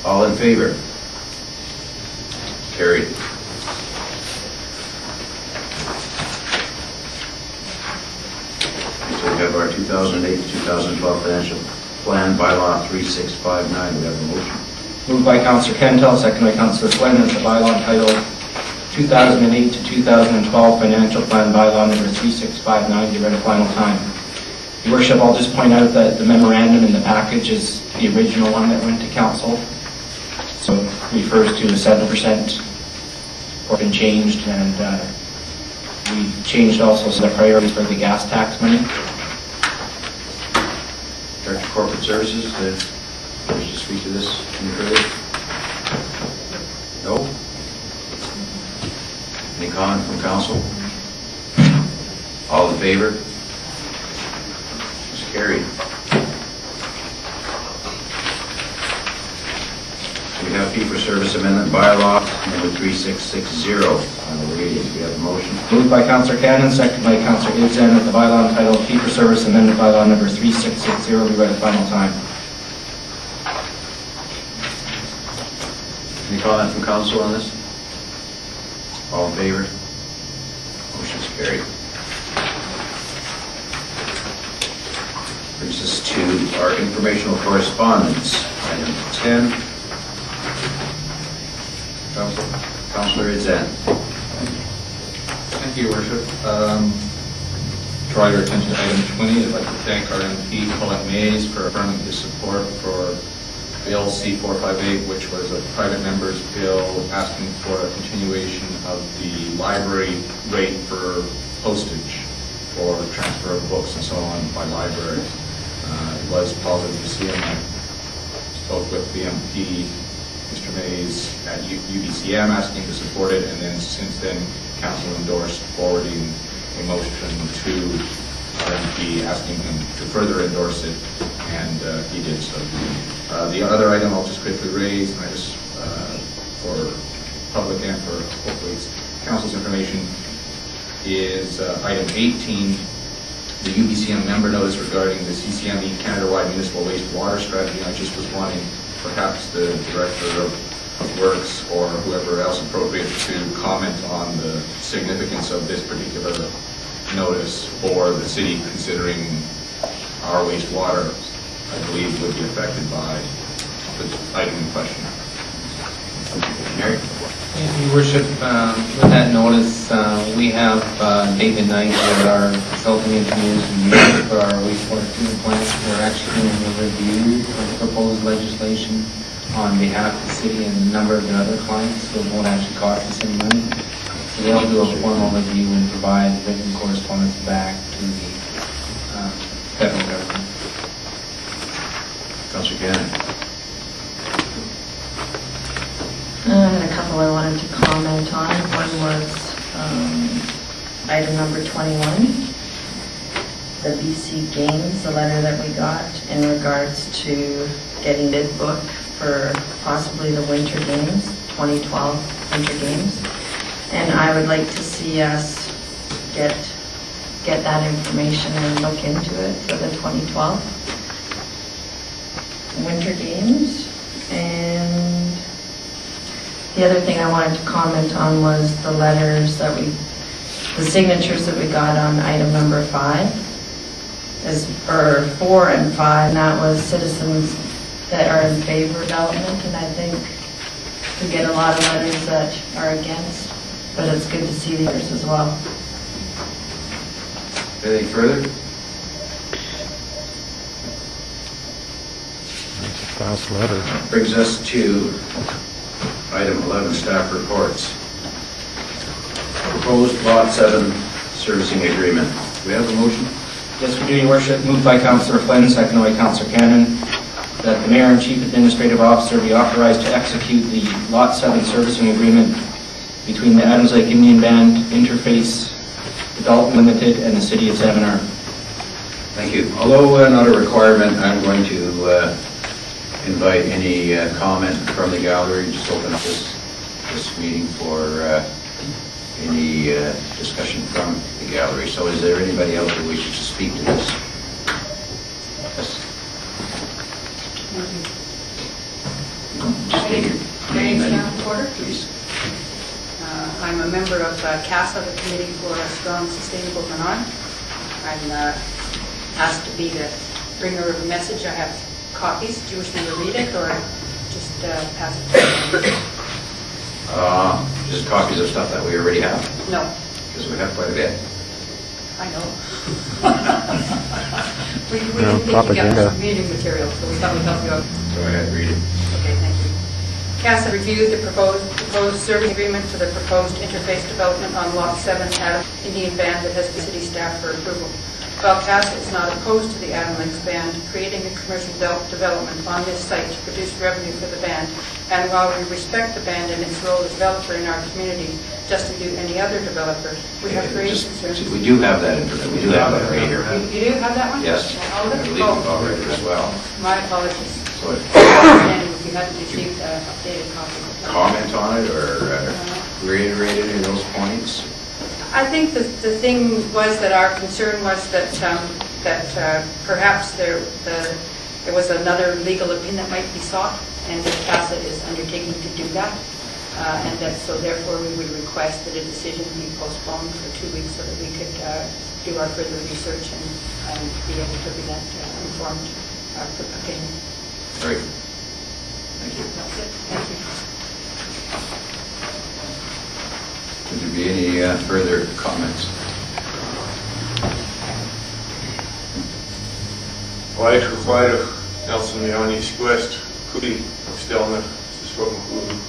All in favor? Carried. So we have our 2008 to 2012 financial plan, bylaw 3659. We have a motion. Moved by Councillor Kentel, second by Councillor Flynn, that the bylaw entitled 2008 to 2012 Financial Plan Bylaw number 3659 be read a final time. Your Worship, I'll just point out that the memorandum in the package is the original one that went to Council. So it refers to a 7% or been changed, and we changed also some of the priorities for the gas tax money. Director of Corporate Services, wish to speak to this any further? No? Any comment from Council? All in favor? It's carried. We have fee-for-service amendment bylaw number 3660 on the reading. We have a motion. Moved by Councillor Cannon, second by Councillor Ibzan, that the bylaw entitled Fee-for-Service Amendment Bylaw number 3660 be read a final time. Any comment from Council on this? All in favor? Motion's carried. Brings us to our informational correspondence. Item 10. Councillor Ibzan. Thank you, Your Worship. Draw your attention to item 20. I'd like to thank our MP, Colette Mays, for affirming his support for Bill C-458, which was a private member's bill asking for a continuation of the library rate for postage for transfer of books and so on by libraries. It was positive to see him. I spoke with the MP, Mr. Mays, at UBCM asking to support it, and then since then Council endorsed forwarding a motion to our MP asking him to further endorse it, and he did so. The other item I'll just quickly raise, and I just for public and for hopefully Council's information, is item 18, the UBCM member notice regarding the CCME Canada-wide municipal wastewater strategy. I just was wanting perhaps the Director of Works or whoever else appropriate to comment on the significance of this particular notice for the city, considering our wastewater, I believe, would be affected by the item in question. Mary? Your Worship, with that notice, we have David Knight, with our consulting engineers who use for our wastewater treatment plants. We're actually doing a review of the proposed legislation on behalf of the city and a number of their other clients, so it won't actually cost us any money. So they'll do a formal review and provide written correspondence back to the federal government. Councillor Cannon. I had a couple I wanted to comment on. One was item number 21, the BC Games, the letter that we got in regards to getting bid book for possibly the Winter Games, 2012 Winter Games. And I would like to see us get that information and look into it for the 2012 Winter Games. And the other thing I wanted to comment on was the letters that the signatures that we got on item number 5, or 4 and 5, and that was citizens that are in favor of development, and I think we get a lot of letters that are against, but it's good to see the others as well. Anything further? That's a fast letter. Brings us to item 11, staff reports. Proposed Lot 7 servicing agreement. Do we have a motion? Yes, we do, Your Worship. Moved by Councillor Flynn, second by Councillor Cannon, that the Mayor and Chief Administrative Officer be authorized to execute the Lot 7 servicing agreement between the Adams Lake Indian Band Interface Development Limited and the City of Salmon Arm. Thank you. Although not a requirement, I'm going to invite any comment from the gallery. Just open up this meeting for any discussion from the gallery. So is there anybody else who wishes to speak to this? Yes. a member of CASA, the Committee for a Strong, Sustainable Vermont. I'm asked to be the bringer of a message. I have copies. Do you wish me to read it or just pass it? Just copies of stuff that we already have, No, because we have quite a bit. I know. we didn't think you got some meeting material, so we thought we'd help you out. Go ahead, read it. Okay, thank you. CASA reviewed the proposed service agreement for the proposed interface development on Lot 7 Adam Indian Band that has been city staff for approval. While CASA is not opposed to the Adam Lakes Band creating a commercial development on this site to produce revenue for the band, and while we respect the band and its role as developer in our community, just to do any other developer, we have raised concerns. We do have that information. We do have that right here. You do have that one? Yes. All of I it? believe we've already as well. My apologies. So And if you hadn't received an updated copy. comment on it or reiterate any of those points? I think the thing was that our concern was that perhaps there was another legal opinion that might be sought, and that CASA is undertaking to do that, and that so therefore we would request that a decision be postponed for 2 weeks so that we could do our further research and be able to present informed opinion. Great. Thank you. That's it. Thank you. Would there be any further comments? Olá, Chufairo, Nelson Leone, East West, Kudi, Stelna, Saskatchewan.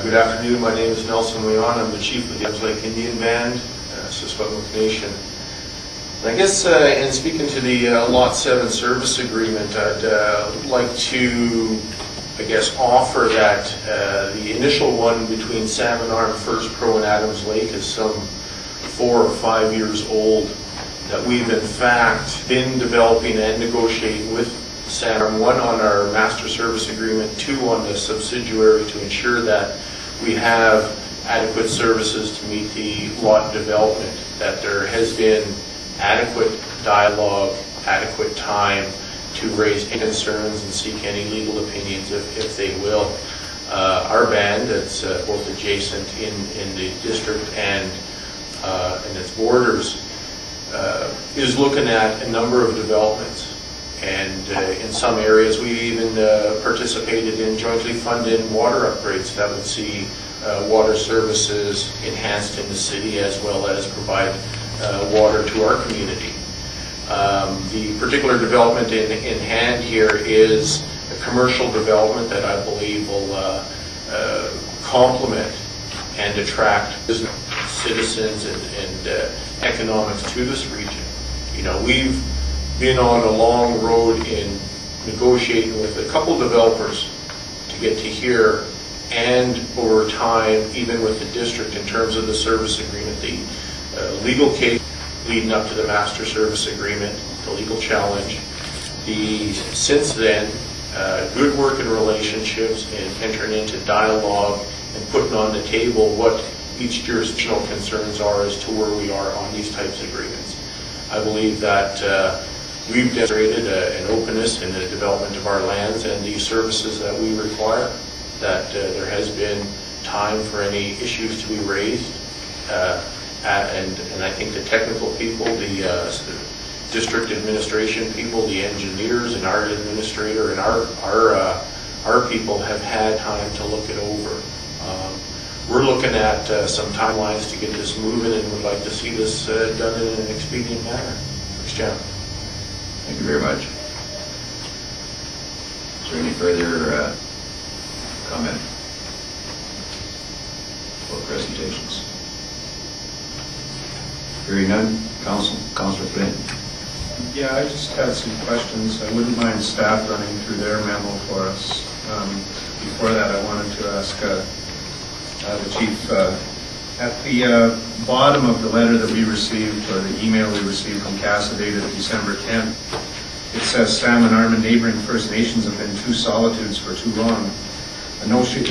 Good afternoon, my name is Nelson Leone. I'm the chief of the Adams Lake Indian Band, Saskatchewan Nation. I guess in speaking to the Lot 7 service agreement, I'd like to offer that the initial one between Salmon Arm, First Pro, and Adams Lake is some 4 or 5 years old. That we've in fact been developing and negotiating with Salmon Arm, 1 on our master service agreement, 2 on the subsidiary to ensure that we have adequate services to meet the lot development, that there has been adequate dialogue, adequate time to raise concerns and seek any legal opinions if they will. Our band, that's both adjacent in the district and its borders, is looking at a number of developments. And in some areas we even participated in jointly funded water upgrades that would see water services enhanced in the city as well as provide water to our community. The particular development in hand here is a commercial development that I believe will complement and attract business, citizens and economics to this region. You know, we've been on a long road in negotiating with a couple developers to get to here, and over time, even with the district in terms of the service agreement, the legal case leading up to the master service agreement, the legal challenge. Since then, good working relationships and entering into dialogue and putting on the table what each jurisdictional concerns are as to where we are on these types of agreements. I believe that we've demonstrated an openness in the development of our lands and the services that we require, that there has been time for any issues to be raised. And I think the technical people, the district administration people, the engineers, and our administrator, and our people have had time to look it over. We're looking at some timelines to get this moving, and would like to see this done in an expedient manner. Thanks, John. Thank you very much. Is there any further comment or presentations? Hearing none, Councillor Flynn. Yeah, I just had some questions. I wouldn't mind staff running through their memo for us. Before that, I wanted to ask the Chief, at the bottom of the letter that we received, or the email we received from CASA dated December 10th, it says Salmon Arm and neighboring First Nations have been two solitudes for too long. A notion